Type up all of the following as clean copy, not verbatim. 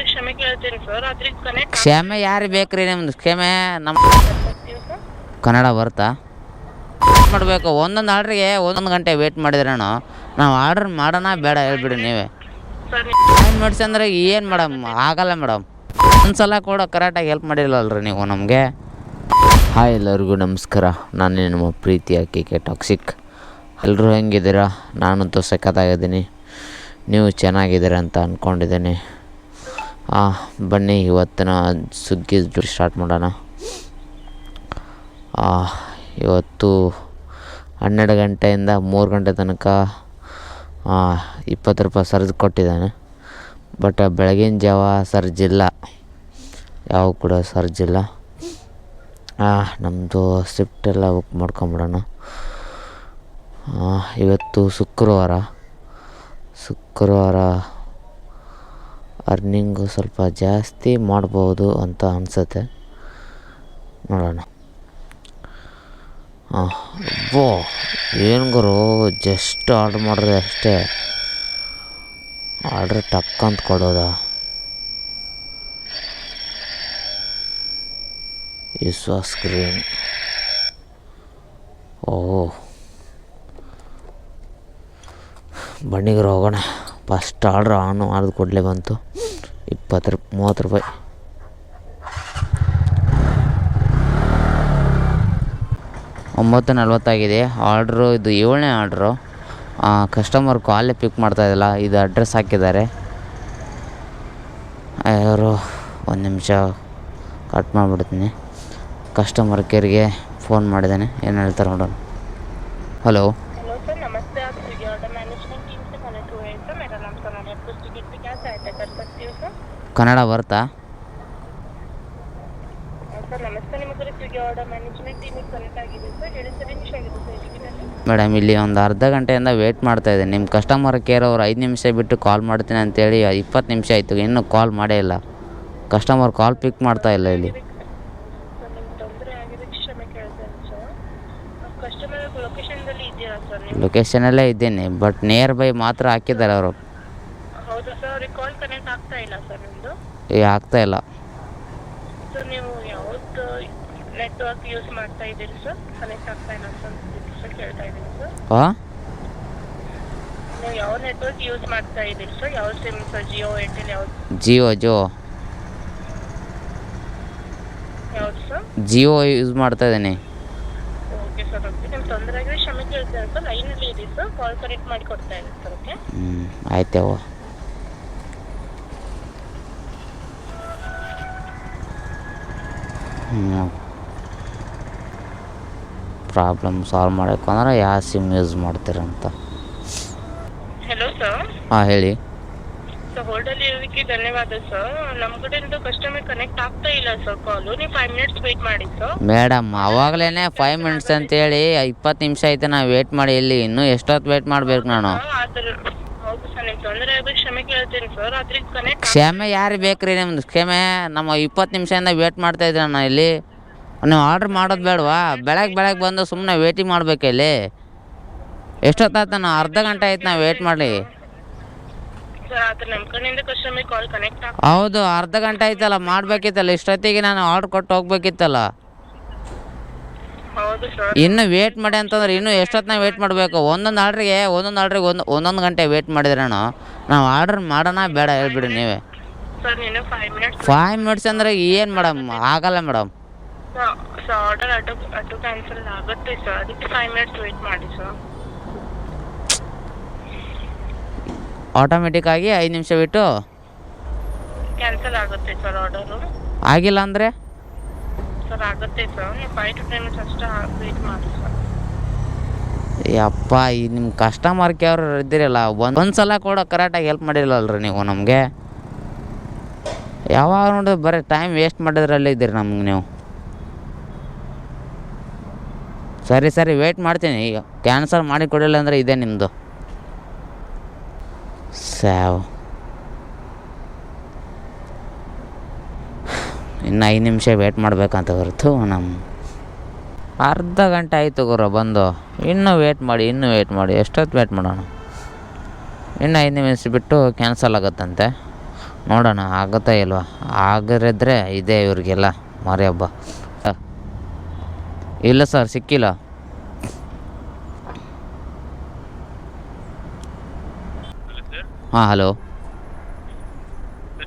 ಕ್ಷಮೆ ಕೇಳ್ತೀನಿ sir. ಅದ್ರಿಗೆ connect ಕ್ಷಮೆ ಯಾರಿಗೆ ಬೇಕ್ರಿ ನಿಮ್ದು ಕ್ಷಮೆ? ನಮ್ಮ ಆಗ್ತೀವಿ ಸರ್. ಕನ್ನಡ ಬರ್ತಾ ಮಾಡಬೇಕು. ಒಂದೊಂದು ಆರ್ಡ್ರಿಗೆ ಒಂದೊಂದು ಗಂಟೆ ವೇಟ್ ಮಾಡಿದ್ರೇನು ನಾವು ಆರ್ಡ್ರ್ ಮಾಡೋಣ ಬೇಡ ಹೇಳ್ಬಿಡಿ ನೀವೇ. ಸರ್ 5 ಮಿನಿಟ್ಸ್ ಅಂದರೆ ಏನು ಮೇಡಮ್, ಆಗಲ್ಲ ಮೇಡಮ್. ಒಂದ್ಸಲ ಕೂಡ ಕರೆಕ್ಟಾಗಿ ಹೆಲ್ಪ್ ಮಾಡಿಲ್ಲಲ್ರಿ ನೀವು ನಮಗೆ. ಹಾಯ್ ಎಲ್ಲರಿಗೂ ನಮಸ್ಕಾರ. ನಾನು ನಿಮ್ಮ ಪ್ರೀತಿಯ KK ಟಾಕ್ಸಿಕ್. ಎಲ್ಲರೂ ಹೆಂಗಿದ್ದೀರಾ? ನಾನಂತೂ ಸಖತ್ತಾಗಿದ್ದೀನಿ, ನೀವು ಚೆನ್ನಾಗಿದ್ದೀರಾ ಅಂತ ಅಂದ್ಕೊಂಡಿದ್ದೀನಿ. ಬನ್ನಿ ಇವತ್ತಿನ ಸುಗ್ಗಿ ಸ್ಟಾರ್ಟ್ ಮಾಡೋಣ. ಇವತ್ತು 12 ಗಂಟೆಯಿಂದ 3 ಗಂಟೆ ತನಕ 20 ರೂಪಾಯಿ ಸರ್ಜ್ ಕೊಟ್ಟಿದ್ದಾನೆ. ಬಟ್ ಬೆಳಗಿನ ಜಾವ ಸರ್ಜಿಲ್ಲ, ಯಾವ ಕೂಡ ಸರ್ಜಿಲ್ಲ. ನಮ್ಮದು ಶಿಫ್ಟೆಲ್ಲ ಬುಕ್ ಮಾಡ್ಕೊಂಬಿಡೋಣ. ಇವತ್ತು ಶುಕ್ರವಾರ ಅರ್ನಿಂಗು ಸ್ವಲ್ಪ ಜಾಸ್ತಿ ಮಾಡ್ಬೋದು ಅಂತ ಅನಿಸುತ್ತೆ, ನೋಡೋಣ. ಏನು ಗುರು, ಜಸ್ಟ್ ಆರ್ಡ್ರ್ ಮಾಡಿದ್ರೆ ಅಷ್ಟೇ, ಆರ್ಡ್ರ್ ಟಕ್ ಅಂತ ಕೊಡೋದಾ? ಸ್ಕ್ರೀನ್ ಬನ್ನಿಗರು ಹೋಗೋಣ. ಫಸ್ಟ್ ಆರ್ಡ್ರ್ ಆನ್ ಮಾಡಿದ ಕೊಡಲೇ ಬಂತು. 30 ರೂಪಾಯಿ. ಒಂಬತ್ತು 40 ಆರ್ಡ್ರು. ಇದು 7ನೇ ಆರ್ಡ್ರು. ಕಸ್ಟಮರ್ ಕಾಲೇ ಪಿಕ್ ಮಾಡ್ತಾಯಿದ್ದಿಲ್ಲ. ಇದು ಅಡ್ರೆಸ್ ಹಾಕಿದ್ದಾರೆ. ಯಾರು ಒಂದು ನಿಮಿಷ ಕಟ್ ಮಾಡಿಬಿಡ್ತೀನಿ. ಕಸ್ಟಮರ್ ಕೇರ್ಗೆ ಫೋನ್ ಮಾಡಿದ್ದೇನೆ, ಏನು ಹೇಳ್ತಾರೆ ನೋಡೋಣ. ಹಲೋ हेलो सर, नमस्ते. आप स्विगी ऑर्डर मैनेजमेंट टीम से कनेक्ट हुए हैं सर. मेरा नाम सोनाली. आपको स्विगी पे क्या सहायता कर सकती हूँ सर? ಕನ್ನಡ ಬರ್ತಾ? ಸರ್ ನಮಸ್ತೆ. ನಿಮಗೆ ಸ್ವಿಗಿ ಆರ್ಡರ್ ಮ್ಯಾನೇಜ್ಮೆಂಟ್ ಟೀಮಿಗೆ ಕನೆಕ್ಟ್ ಆಗಿದೆ ಸರ್. ಹೇಳಿ ಸರ್, ಏನು ವಿಷಯ ಆಗಿದೆ ಸರ್ ಸ್ವಿಗಿನಲ್ಲಿ? ಮೇಡಮ್, ಇಲ್ಲಿ ಒಂದು ಅರ್ಧ ಗಂಟೆಯಿಂದ ವೇಟ್ ಮಾಡ್ತಾಯಿದ್ದೆ. ನಿಮ್ಮ ಕಸ್ಟಮರ್ ಕೇರ್ ಅವರು 5 ನಿಮಿಷ ಬಿಟ್ಟು ಕಾಲ್ ಮಾಡ್ತೀನಿ ಅಂತೇಳಿ 20 ನಿಮಿಷ ಆಯಿತು, ಇನ್ನೂ ಕಾಲ್ ಮಾಡೇ ಇಲ್ಲ. ಕಸ್ಟಮರ್ ಕಾಲ್ ಪಿಕ್ ಮಾಡ್ತಾಯಿಲ್ಲ ಇಲ್ಲಿ. ಸರ್ ನಿಮ್ಗೆ ತೊಂದರೆ ಆಗಿದೆ, ಕ್ಷಮೆ ಕೇಳ್ತೇನೆ ಸರ್. ಕಸ್ಟಮರ್ ಲೊಕೇಶನ್ದಲ್ಲಿ ಇದ್ದೀರಾ ಸರ್ ನೀವು? ಲೊಕೇಶನಲ್ಲೇ ಇದ್ದೀನಿ, ಬಟ್ ನಿಯರ್ ಬೈ ಮಾತ್ರ ಹಾಕಿದ್ದಾರೆ ಅವರು. ಹೌದು ಸರ್, ಅವ್ರಿಗೆ ಕಾಲ್ ಕನೆಕ್ಟ್ ಆಗ್ತಾ ಇಲ್ಲ ಸರ್ ನಿಮ್ಮದು? ಆಗ್ತಾಯಿಲ್ಲ. ಸರ್ ನೀವು ಯಾವ್ದು ನೆಟ್ವರ್ಕ್ ಯೂಸ್ ಮಾಡ್ತಾ ಇದ್ದೀರಿ ಸರ್? ಕನೆಕ್ಟ್ ಆಗ್ತಾ ಇಲ್ಲ ಸರ್ ಕೇಳ್ತಾ ಇದ್ದೀನಿ ಸರ್. ನೀವು ಯಾವ ನೆಟ್ವರ್ಕ್ ಯೂಸ್ ಮಾಡ್ತಾ ಇದ್ದೀರಿ ಸರ್? ಯಾವ ಸಿಮ್ ಸರ್? ಜಿಯೋ, ಏರ್ಟೆಲ್, ಯಾವ್ದು? ಜಿಯೋ ಯಾವ್ದು ಸರ್? ಜಿಯೋ ಯೂಸ್ ಮಾಡ್ತಾ ಇದ್ದೀನಿ. Okay sir, okay. ನಿಮ್ಮ ತೊಂದರೆ ಆಗಿದೆ, ಕ್ಷಮೆ ಕೇಳ್ತೇನೆ ಸರ್. ಲೈನಲ್ಲಿ ಇರಿ ಸರ್, ಕಾಲ್ ಕನೆಕ್ಟ್ ಮಾಡಿ ಕೊಡ್ತಾ ಇದ್ದೀನಿ ಸರ್. ಓಕೆ, ಆಯ್ತೇವ. ಪ್ರಾಬ್ಲಮ್ ಸಾಲ್ವ್ ಮಾಡೋಕೆ ಅಂದ್ರೆ ಯಾವ ಸಿಮ್ ಯೂಸ್ ಮಾಡ್ತೀರಂತ. Hello sir. ಹೇಳಿ ಸರ್, ಹೋಲ್ಡಲ್ಲಿ ಇರೋದಕ್ಕೆ ಧನ್ಯವಾದ ಸರ್. ನಮ್ಮ ಕಡೆಯಿಂದ ಕಸ್ಟಮರ್ ಕನೆಕ್ಟ್ ಆಗ್ತಾ ಇಲ್ಲ ಸರ್ ಕಾಲು. ನೀವು 5 ಮಿನಿಟ್ಸ್ ವೇಟ್ ಮಾಡಿ ಸರ್. ಮೇಡಮ್, ಅವಾಗಲೇ 5 ಮಿನಿಟ್ಸ್ ಅಂತೇಳಿ 20 ನಿಮಿಷ ಆಯ್ತು ನಾವು ವೇಟ್ ಮಾಡಿ. ಇಲ್ಲಿ ಇನ್ನೂ ಎಷ್ಟೊತ್ತು ವೇಟ್ ಮಾಡ್ಬೇಕು ನಾನು? ಹೌದು ಸರ್, ನಿಮ್ಮ ತೊಂದರೆ ಆಗಿ ಕ್ಷಮೆ ಕೇಳ್ತೀನಿ ಸರ್. ಅದ್ರಿಗೆ ಕನೆಕ್ಟ್ ಕ್ಷಮೆ ಯಾರಿಗೆ ಬೇಕ್ರಿ ನಿಮ್ದು ಕ್ಷಮೆ? ನಮ್ಮ 20 ನಿಮಿಷದಿಂದ ವೇಟ್ ಮಾಡ್ತಾ ಇದ್ದೆ ನಾನು ಇಲ್ಲಿ. ನೀವು ಆರ್ಡ್ರ್ ಮಾಡೋದು ಬೇಡವಾ? ಬೆಳಗ್ಗೆ ಬಂದು ಸುಮ್ಮನೆ ವೇಟಿಂಗ್ ಮಾಡಬೇಕು ಇಲ್ಲಿ. ಎಷ್ಟೊತ್ತಾಯ್ತು? ನಾನು ಅರ್ಧ ಗಂಟೆ ಆಯ್ತು ನಾವು ವೇಟ್ ಮಾಡಿ. ಸರ್, ಆದ್ರೆ ನಮ್ಮ ಕಡೆಯಿಂದ ಕಸ್ಟಮರ್ ಕಾಲ್ ಕನೆಕ್ಟ್ ಹೌದು, ಅರ್ಧ ಗಂಟೆ ಆಯ್ತಲ್ಲ, ಮಾಡಬೇಕಿತ್ತಲ್ಲ. ಇಷ್ಟೊತ್ತಿಗೆ ನಾನು ಆರ್ಡ್ರ್ ಕೊಟ್ಟು ಹೋಗ್ಬೇಕಿತ್ತಲ್ಲ. ಹೌದು ಸರ್. ಇನ್ನು ವೇಟ್ ಮಾಡಿ ಅಂತಂದ್ರೆ ಇನ್ನೂ ಎಷ್ಟೊತ್ತು ವೇಟ್ ಮಾಡಬೇಕು? ಒಂದೊಂದು ಆರ್ಡ್ರಿಗೆ ಒಂದೊಂದು ಗಂಟೆ ವೇಟ್ ಮಾಡಿದ್ರೇನು ನಾವು ಆರ್ಡ್ರ್ ಮಾಡೋಣ ಬೇಡ ಹೇಳ್ಬಿಡಿ ನೀವೇ. ಸರ್, ನೀನು 5 ಮಿನಿಟ್ಸ್ 5 ಮಿನಿಟ್ಸ್ ಅಂದರೆ ಏನು ಮೇಡಮ್? ಆಗಲ್ಲ madam. Sir, order auto cancel ಆಗುತ್ತೆ ಸರ್. ಅದಕ್ಕೆ 5 ಮಿನಿಟ್ಸ್ ವೇಟ್ ಮಾಡಿ ಸರ್. ಆಟೋಮೆಟಿಕ್ ಆಗಿ 5 ನಿಮಿಷ ಬಿಟ್ಟು ಕ್ಯಾನ್ಸಲ್ ಆಗುತ್ತೆ ಸರ್ ಆರ್ಡರು. ಆಗಿಲ್ಲ ಅಂದರೆ? ಸರ್, ಆಗುತ್ತೆ ಸರ್. ನೀವು 5 to 10 ಮಿನಿಟ್ಸ್ ಅಷ್ಟೇ ವೇಟ್ ಮಾಡಿ ಸರ್. ಯಪ್ಪ, ಈ ನಿಮ್ಮ ಕಸ್ಟಮರ್ ಕೇರ್ ಇದ್ದೀರಲ್ಲ, ಒಂದ್ಸಲ ಕೂಡ ಕರೆಕ್ಟಾಗಿ ಹೆಲ್ಪ್ ಮಾಡಿಲ್ಲಲ್ರಿ ನೀವು ನಮಗೆ. ಯಾವಾಗ ನೋಡಿದ್ರೆ ಬರೀ ಟೈಮ್ ವೇಸ್ಟ್ ಮಾಡಿದ್ರಲ್ಲೇ ಇದ್ದೀರಿ ನಮ್ಗೆ ನೀವು. ಸರಿ ವೇಟ್ ಮಾಡ್ತೀನಿ. ಈಗ ಕ್ಯಾನ್ಸಲ್ ಮಾಡಿ ಕೊಡಿಲ್ಲ ಅಂದರೆ ಇದೆ ನಿಮ್ಮದು ಸಾವು. ಇನ್ನು 5 ನಿಮಿಷ ವೇಟ್ ಮಾಡಬೇಕಂತ ಹೊರತು ಅರ್ಧ ಗಂಟೆ ಆಯಿತು ಗುರು ಬಂದು. ಇನ್ನೂ ವೇಟ್ ಮಾಡಿ ಎಷ್ಟೊತ್ತು ವೇಟ್ ಮಾಡೋಣ? ಇನ್ನು 5 ನಿಮಿಷ ಬಿಟ್ಟು ಕ್ಯಾನ್ಸಲ್ ಆಗುತ್ತಂತೆ. ನೋಡೋಣ ಆಗುತ್ತಾ ಇಲ್ವಾ. ಆಗಿರಿದ್ರೆ ಇದೆ ಇವ್ರಿಗೆಲ್ಲ ಮಾರಿ ಹಬ್ಬ. ಇಲ್ಲ ಸರ್, ಸಿಕ್ಕಿಲ್ಲ. ಹಾಂ, ಹಲೋ.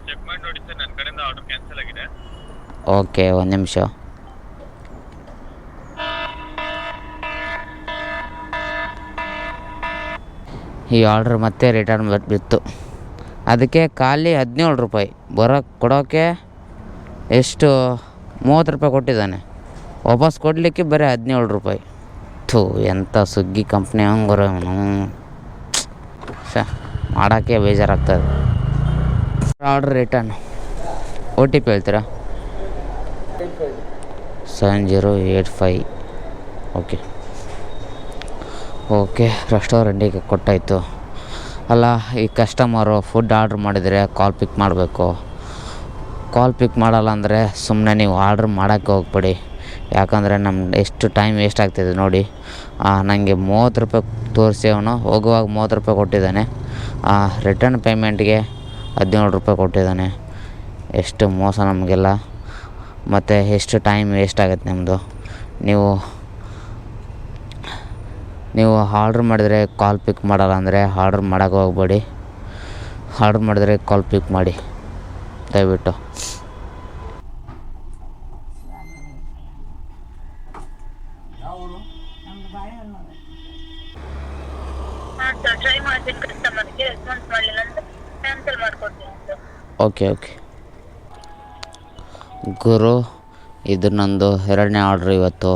ಚೆಕ್ ಮಾಡಿ ನೋಡಿ ಸರ್, ನನ್ನ ಕಡೆಯಿಂದ ಆರ್ಡರ್ ಕ್ಯಾನ್ಸಲ್ ಆಗಿದೆ. ಓಕೆ, ಒಂದು ನಿಮಿಷ. ಈ ಆರ್ಡ್ರ್ ಮತ್ತೆ ರಿಟರ್ನ್ ಬಿತ್ತು. ಅದಕ್ಕೆ ಖಾಲಿ 17 ರೂಪಾಯಿ ಕೊಡೋಕ್ಕೆ ಎಷ್ಟು 30 ರೂಪಾಯಿ ಕೊಟ್ಟಿದ್ದಾನೆ. ವಾಪಸ್ ಕೊಡಲಿಕ್ಕೆ ಬರೀ 17 ರೂಪಾಯಿ. ಥೂ, ಎಂಥ ಸುಗ್ಗಿ ಕಂಪ್ನಿ ಹಂಗರ ಇವನು. ಮಾಡೋಕ್ಕೆ ಬೇಜಾರಾಗ್ತದೆ. Order return. OTP ಹೇಳ್ತೀರಾ? 7085. ಓಕೆ ರೆಸ್ಟೋರೆಂಟಿಗೆ ಕೊಟ್ಟಾಯಿತು. ಅಲ್ಲ, ಈ ಕಸ್ಟಮರು ಫುಡ್ ಆರ್ಡ್ರ್ ಮಾಡಿದರೆ ಕಾಲ್ ಪಿಕ್ ಮಾಡಬೇಕು. ಕಾಲ್ ಪಿಕ್ ಮಾಡಲ್ಲ ಅಂದರೆ ಸುಮ್ಮನೆ ನೀವು ಆರ್ಡ್ರ್ ಮಾಡೋಕ್ಕೆ ಹೋಗ್ಬೇಡಿ. ಯಾಕಂದರೆ ನಮ್ಮ ಎಷ್ಟು ಟೈಮ್ ವೇಸ್ಟ್ ಆಗ್ತಿದೆ ನೋಡಿ. ನನಗೆ 30 ರೂಪಾಯಿ ತೋರಿಸಿ ಅವನು ಹೋಗುವಾಗ 30 ರೂಪಾಯಿ ಕೊಟ್ಟಿದ್ದಾನೆ. ರಿಟರ್ನ್ ಪೇಮೆಂಟ್ಗೆ 17 ರೂಪಾಯಿ ಕೊಟ್ಟಿದ್ದಾನೆ. ಎಷ್ಟು ಮೋಸ ನಮಗೆಲ್ಲ. ಮತ್ತು ಎಷ್ಟು ಟೈಮ್ ವೇಸ್ಟ್ ಆಗುತ್ತೆ ನಮ್ಮದು. ನೀವು ಆರ್ಡ್ರ್ ಮಾಡಿದರೆ ಕಾಲ್ ಪಿಕ್ ಮಾಡಲ್ಲ ಅಂದರೆ ಆರ್ಡ್ರ್ ಮಾಡೋಕ್ಕೆ ಹೋಗ್ಬೇಡಿ. ಆರ್ಡ್ರ್ ಮಾಡಿದರೆ ಕಾಲ್ ಪಿಕ್ ಮಾಡಿ ದಯವಿಟ್ಟು. ಟ್ರೈ ಮಾಡ್ತೀನಿ, ಕಸ್ಟಮರ್ಗೆ ರೆಸ್ಪಾನ್ಸ್ ಮಾಡಲಿಲ್ಲ ಅಂದರೆ ಕ್ಯಾನ್ಸಲ್ ಮಾಡ್ಕೊಡ್ತೀನಿ ಸರ್. ಓಕೆ. ಗುರು, ಇದು ನಂದು 2ನೇ ಆರ್ಡ್ರ್. ಇವತ್ತು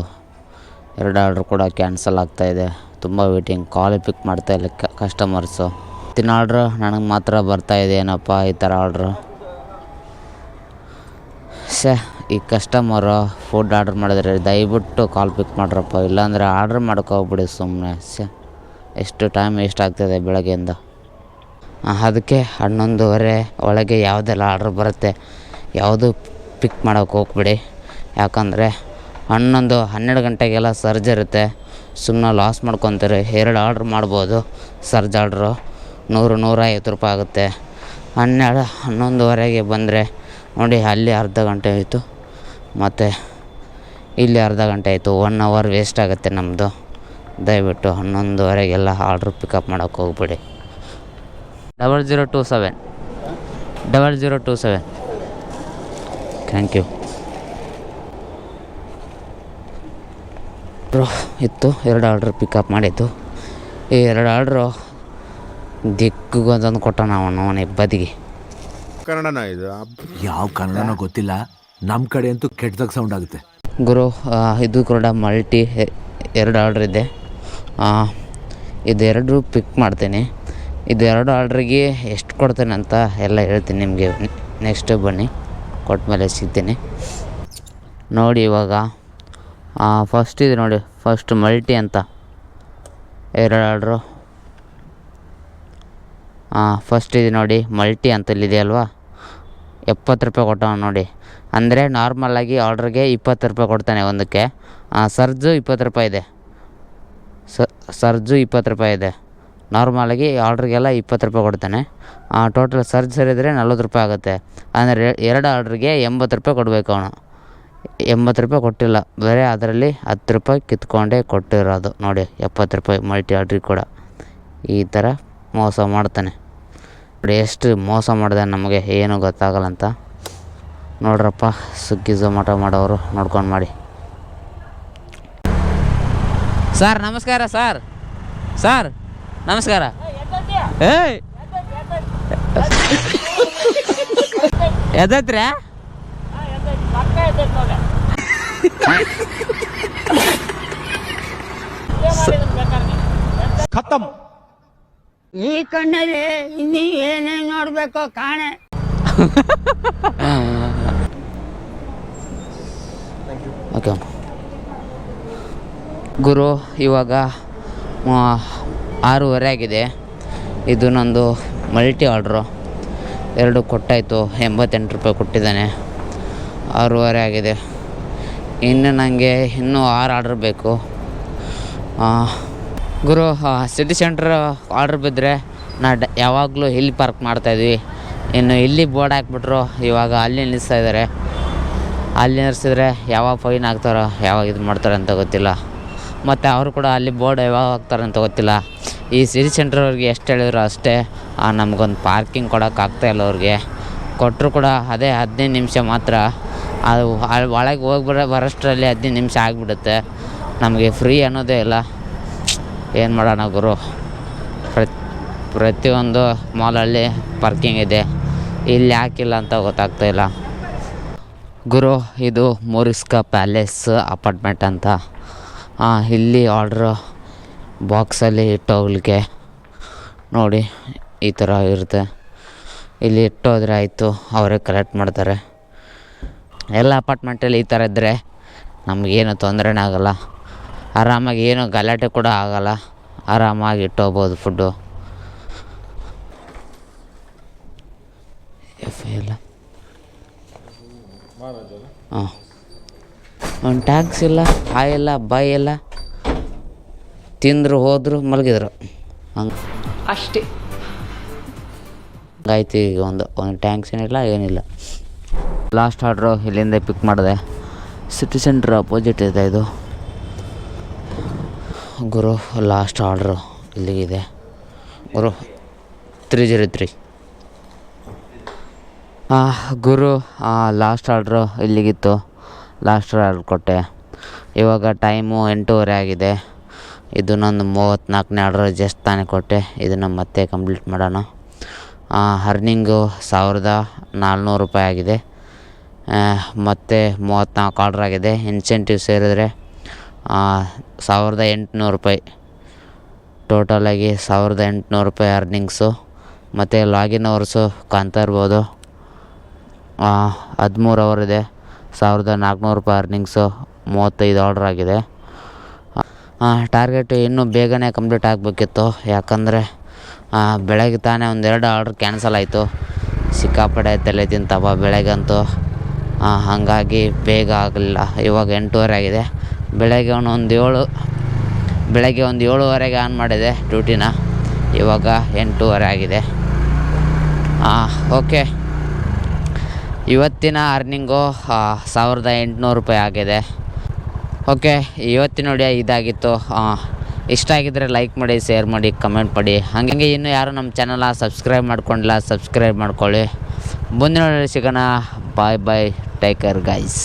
2 ಆರ್ಡ್ರ್ ಕೂಡ ಕ್ಯಾನ್ಸಲ್ ಆಗ್ತಾಯಿದೆ. ತುಂಬ ವೇಟಿಂಗ್, ಕಾಲ್ ಪಿಕ್ ಮಾಡ್ತಾಯಿಲ್ಲ ಕಸ್ಟಮರ್ಸು. ಇತ್ತಿನ ಆರ್ಡ್ರು ನನಗೆ ಮಾತ್ರ ಬರ್ತಾಯಿದೆ ಏನಪ್ಪ ಈ ಥರ ಆರ್ಡ್ರು. ಈ ಕಸ್ಟಮರು ಫುಡ್ ಆರ್ಡ್ರ್ ಮಾಡಿದ್ರೆ ದಯವಿಟ್ಟು ಕಾಲ್ ಪಿಕ್ ಮಾಡ್ರಪ್ಪ, ಇಲ್ಲಾಂದರೆ ಆರ್ಡ್ರ್ ಹೋಗ್ಬಿಡಿ ಸುಮ್ಮನೆ. ಎಷ್ಟು ಟೈಮ್ ವೇಸ್ಟ್ ಆಗ್ತಾಯಿದೆ ಬೆಳಗ್ಗೆಯಿಂದ. ಅದಕ್ಕೆ 11:30 ಒಳಗೆ ಯಾವುದೆಲ್ಲ ಆರ್ಡ್ರ್ ಬರುತ್ತೆ ಯಾವುದು ಪಿಕ್ ಮಾಡೋಕ್ಕೆ ಹೋಗ್ಬಿಡಿ. ಯಾಕಂದರೆ 12 ಗಂಟೆಗೆಲ್ಲ ಸರ್ಜ್ ಇರುತ್ತೆ. ಸುಮ್ಮನೆ ಲಾಸ್ ಮಾಡ್ಕೊತೀರಿ. 2 ಆರ್ಡ್ರ್ ಮಾಡ್ಬೋದು. ಸರ್ಜ್ ಆರ್ಡ್ರು 100-150 ರೂಪಾಯಿ ಆಗುತ್ತೆ. 11:30ಗೆ ಬಂದರೆ ನೋಡಿ, ಅಲ್ಲಿ ಅರ್ಧ ಗಂಟೆ ಆಯಿತು, ಮತ್ತು ಇಲ್ಲಿ ಅರ್ಧ ಗಂಟೆ ಆಯಿತು. 1 ಅವರ್ ವೇಸ್ಟ್ ಆಗುತ್ತೆ ನಮ್ಮದು. ದಯವಿಟ್ಟು 11:30ಗೆಲ್ಲ ಆರ್ಡ್ರ್ ಪಿಕಪ್ ಮಾಡೋಕ್ಕೆ ಹೋಗ್ಬಿಡಿ. 0027 ಥ್ಯಾಂಕ್ ಯು ಬ್ರೋ. ಇತ್ತು 2 ಆರ್ಡ್ರ್ ಪಿಕಪ್ ಮಾಡಿದ್ದು. ಈ 2 ಆರ್ಡ್ರು ದಿಕ್ಕಿಗೊಂದೊಂದು ಕೊಟ್ಟಣ ಅವನು ಬದಿಗೆ. ಕನ್ನಡನ ಇದು? ಯಾವ ಕನ್ನಡನೋ ಗೊತ್ತಿಲ್ಲ, ನಮ್ಮ ಕಡೆ ಅಂತೂ ಕೆಟ್ಟದಾಗ ಸೌಂಡ್ ಆಗುತ್ತೆ ಗುರು. ಇದು ಕೂಡ ಮಲ್ಟಿ 2 ಆರ್ಡ್ರ್ ಇದೆ. ಇದು 2 ಪಿಕ್ ಮಾಡ್ತೀನಿ. ಇದು 2 ಆರ್ಡ್ರಿಗೆ ಎಷ್ಟು ಕೊಡ್ತೇನೆ ಅಂತ ಎಲ್ಲ ಹೇಳ್ತೀನಿ ನಿಮಗೆ. ನೆಕ್ಸ್ಟ್ ಬನ್ನಿ, ಕೊಟ್ಟ ಮೇಲೆ ಸಿಗ್ತೀನಿ ನೋಡಿ. ಇವಾಗ ಫಸ್ಟ್ ಇದು ನೋಡಿ, ಫಸ್ಟ್ ಮಲ್ಟಿ ಅಂತ 2 ಆರ್ಡ್ರು. ಫಸ್ಟ್ ಇದು ನೋಡಿ, ಮಲ್ಟಿ ಅಂತ ಇಲ್ಲಿದೆ ಅಲ್ವಾ, 70 ರೂಪಾಯಿ ಕೊಟ್ಟವ ನೋಡಿ. ಅಂದರೆ ನಾರ್ಮಲಾಗಿ ಆರ್ಡ್ರಿಗೆ 20 ರೂಪಾಯಿ ಕೊಡ್ತಾನೆ ಒಂದಕ್ಕೆ. ಸರ್ಜು 20 ರೂಪಾಯಿ ಇದೆ. ಸರ್ಜು 20 ರೂಪಾಯಿ ಇದೆ. ನಾರ್ಮಲಾಗಿ ಆರ್ಡ್ರಿಗೆಲ್ಲ 20 ರೂಪಾಯಿ ಕೊಡ್ತಾನೆ. ಟೋಟಲ್ ಸರ್ಜ್ ಸೇರಿದರೆ 40 ರೂಪಾಯಿ ಆಗುತ್ತೆ. ಅಂದರೆ 2 ಆರ್ಡ್ರಿಗೆ 80 ರೂಪಾಯಿ ಕೊಡಬೇಕು ಅವನು. 80 ರೂಪಾಯಿ ಕೊಟ್ಟಿಲ್ಲ, ಬೇರೆ ಅದರಲ್ಲಿ 10 ರೂಪಾಯಿ ಕಿತ್ಕೊಂಡೇ ಕೊಟ್ಟಿರೋದು ನೋಡಿ. 70 ರೂಪಾಯಿ ಮಲ್ಟಿ ಆರ್ಡ್ರಿಗೆ ಕೂಡ ಈ ಥರ ಮೋಸ ಮಾಡ್ತಾನೆ ನೋಡಿ. ಎಷ್ಟು ಮೋಸ ಮಾಡಿದೆ, ನಮಗೆ ಏನೂ ಗೊತ್ತಾಗಲ್ಲ ಅಂತ ನೋಡ್ರಪ್ಪ. ಸ್ವಿಗ್ಗಿ ಝೊಮ್ಯಾಟೊ ಮಾಡೋರು ನೋಡ್ಕೊಂಡು ಮಾಡಿ. ಸರ್ ನಮಸ್ಕಾರ. ಸರ್ ನಮಸ್ಕಾರ. ಏಯ್ ಎದ್ದೈತ್ರಿ? ಖತಮ್. ಈ ಕಣ್ಣಲ್ಲಿ ಇನ್ನೀ ಏನೇನು ನೋಡ್ಬೇಕೋ ಕಾಣೆ. ಓಕೆ ಗುರು, ಇವಾಗ 6:30 ಆಗಿದೆ. ಇದು ನಂದು ಮಲ್ಟಿ ಆರ್ಡ್ರು. 2 ಕೊಟ್ಟಾಯಿತು. 88 ರೂಪಾಯಿ ಕೊಟ್ಟಿದ್ದಾನೆ. 6:30 ಆಗಿದೆ. ಇನ್ನು ನನಗೆ ಇನ್ನೂ 6 ಆರ್ಡ್ರ್ ಬೇಕು ಗುರು. ಸಿಟಿ ಸೆಂಟ್ರ್ ಆರ್ಡ್ರ್ ಬಿದ್ದರೆ ಯಾವಾಗಲೂ ಇಲ್ಲಿ ಪಾರ್ಕ್ ಮಾಡ್ತಾಯಿದ್ವಿ. ಇನ್ನು ಇಲ್ಲಿ ಬೋರ್ಡ್ ಹಾಕ್ಬಿಟ್ರು, ಇವಾಗ ಅಲ್ಲಿ ನಿಲ್ಲಿಸ್ತಾ ಇದ್ದಾರೆ. ಅಲ್ಲಿ ನಿಲ್ಲಿಸಿದ್ರೆ ಯಾವಾಗ ಫೈನ್ ಹಾಕ್ತಾರೋ ಯಾವಾಗ ಇದು ಮಾಡ್ತಾರೆ ಅಂತ ಗೊತ್ತಿಲ್ಲ. ಮತ್ತು ಅವರು ಕೂಡ ಅಲ್ಲಿ ಬೋರ್ಡ್ ಯಾವಾಗ ಹಾಕ್ತಾರೆ ಅಂತ ಗೊತ್ತಿಲ್ಲ. ಈ ಸಿಟಿ ಸೆಂಟ್ರವ್ರಿಗೆ ಎಷ್ಟು ಹೇಳಿದ್ರು ಅಷ್ಟೇ. ನಮಗೊಂದು ಪಾರ್ಕಿಂಗ್ ಕೊಡೋಕ್ಕಾಗ್ತಾಯಿಲ್ಲ ಅವ್ರಿಗೆ. ಕೊಟ್ಟರು ಕೂಡ ಅದೇ 15 ನಿಮಿಷ ಮಾತ್ರ. ಅದು ಒಳಗೆ ಹೋಗಿ ಬರೋಷ್ಟರಲ್ಲಿ 15 ನಿಮಿಷ ಆಗಿಬಿಡುತ್ತೆ. ನಮಗೆ ಫ್ರೀ ಅನ್ನೋದೇ ಇಲ್ಲ. ಏನು ಮಾಡೋಣ ಗುರು, ಪ್ರತಿಯೊಂದು ಮಾಲಲ್ಲಿ ಪಾರ್ಕಿಂಗ್ ಇದೆ, ಇಲ್ಲಿ ಹಾಕಿಲ್ಲ ಅಂತ ಗೊತ್ತಾಗ್ತಾಯಿಲ್ಲ ಗುರು. ಇದು ಮೊರಿಸ್ಕಾ ಪ್ಯಾಲೇಸ್ ಅಪಾರ್ಟ್ಮೆಂಟ್ ಅಂತ. ಇಲ್ಲಿ ಆರ್ಡ್ರು ಬಾಕ್ಸಲ್ಲಿ ಇಟ್ಟೋಗ್ಲಿಕ್ಕೆ ನೋಡಿ ಈ ಥರ ಇರುತ್ತೆ. ಇಲ್ಲಿ ಇಟ್ಟೋದ್ರೆ ಆಯಿತು, ಅವರೇ ಕಲೆಕ್ಟ್ ಮಾಡ್ತಾರೆ. ಎಲ್ಲ ಅಪಾರ್ಟ್ಮೆಂಟಲ್ಲಿ ಈ ಥರ ಇದ್ದರೆ ನಮಗೇನು ತೊಂದರೆನೇ ಆಗೋಲ್ಲ. ಆರಾಮಾಗಿ ಏನು ಗಲಾಟೆ ಕೂಡ ಆಗೋಲ್ಲ. ಆರಾಮಾಗಿ ಇಟ್ಟೋಗ್ಬೋದು ಫುಡ್ಡು. ಎಲ್ಲ ಹಾಂ, ಒಂದು ಟ್ಯಾಕ್ಸ್ ಇಲ್ಲ, ಹಾಯ್ ಇಲ್ಲ, ಬಾಯ್ ಇಲ್ಲ. ತಿಂದರು ಹೋದರು ಮಲಗಿದ್ರು ಹಂಗೆ ಅಷ್ಟೇ. ಆಯ್ತು. ಈಗ ಒಂದು ಟ್ಯಾಂಕ್ಸ್ ಏನಿಲ್ಲ, ಏನಿಲ್ಲ. ಲಾಸ್ಟ್ ಆರ್ಡ್ರು ಇಲ್ಲಿಂದ ಪಿಕ್ ಮಾಡಿದೆ. ಸಿಟಿ ಸೆಂಟ್ರ್ ಅಪೋಸಿಟ್ ಇದೆ ಇದು ಗುರು. ಲಾಸ್ಟ್ ಆರ್ಡ್ರು ಇಲ್ಲಿಗಿದೆ ಗುರು, 303 ಗುರು. ಲಾಸ್ಟ್ ಆರ್ಡ್ರು ಇಲ್ಲಿಗಿತ್ತು. ಲಾಸ್ಟ್ ಆರ್ಡ್ರ್ ಕೊಟ್ಟೆ. ಇವಾಗ ಟೈಮು 8:30 ಆಗಿದೆ. ಇದು ನಂದು 34ನೇ ಆರ್ಡ್ರ್ ಜಸ್ಟ್ ತಾನೇ ಕೊಟ್ಟೆ. ಇದನ್ನು ಮತ್ತೆ ಕಂಪ್ಲೀಟ್ ಮಾಡೋಣ. ಅರ್ನಿಂಗು 1400 ರೂಪಾಯಿ ಆಗಿದೆ. ಮತ್ತು 34 ಆರ್ಡ್ರ್ ಆಗಿದೆ. ಇನ್ಸೆಂಟಿವ್ ಸೇರಿದ್ರೆ 1800 ರೂಪಾಯಿ. ಟೋಟಲಾಗಿ 1800 ರೂಪಾಯಿ ಅರ್ನಿಂಗ್ಸು. ಮತ್ತು ಲಾಗಿನ್ ಅವರ್ಸು ಕಾಣ್ತಾ ಇರ್ಬೋದು, 13 ಅವರ್ ಇದೆ. 1400 ರೂಪಾಯಿ ಅರ್ನಿಂಗ್ಸು. 35 ಆರ್ಡ್ರ್ ಆಗಿದೆ. ಟಾರ್ಗೆಟು ಇನ್ನೂ ಬೇಗನೆ ಕಂಪ್ಲೀಟ್ ಆಗಬೇಕಿತ್ತು. ಯಾಕಂದರೆ ಬೆಳಗ್ಗೆ ತಾನೇ 1-2 ಆರ್ಡ್ರ್ ಕ್ಯಾನ್ಸಲ್ ಆಯಿತು. ಸಿಕ್ಕಾಪಡೆ ತಲೆ ತಿಂತಪ್ಪ ಬೆಳಗ್ಗಂತೂ. ಹಾಗಾಗಿ ಬೇಗ ಆಗಲಿಲ್ಲ. ಇವಾಗ 8:30 ಆಗಿದೆ. ಬೆಳಗ್ಗೆ ಒಂದು 7:30ಗೆ ಆನ್ ಮಾಡಿದೆ ಡ್ಯೂಟಿನ. ಇವಾಗ 8:30 ಆಗಿದೆ. ಓಕೆ, ಇವತ್ತಿನ ಅರ್ನಿಂಗು 1800 ರೂಪಾಯಿ ಆಗಿದೆ. ಓಕೆ, ಇವತ್ತಿನ ವಿಡಿಯೋ ಇದಾಗಿತ್ತು. ಇಷ್ಟ ಆಗಿದ್ದರೆ ಲೈಕ್ ಮಾಡಿ, ಶೇರ್ ಮಾಡಿ, ಕಮೆಂಟ್ ಮಾಡಿ. ಹಾಗೆ ಇನ್ನೂ ಯಾರು ನಮ್ಮ ಚಾನಲ್ನ ಸಬ್ಸ್ಕ್ರೈಬ್ ಮಾಡ್ಕೊಂಡಿಲ್ಲ, ಸಬ್ಸ್ಕ್ರೈಬ್ ಮಾಡ್ಕೊಳ್ಳಿ. ಮುಂದಿನ ವಿಡಿಯೋ ಸಿಗೋಣ. ಬಾಯ್ ಬಾಯ್, ಟೇಕ್ ಕೇರ್ ಗೈಸ್.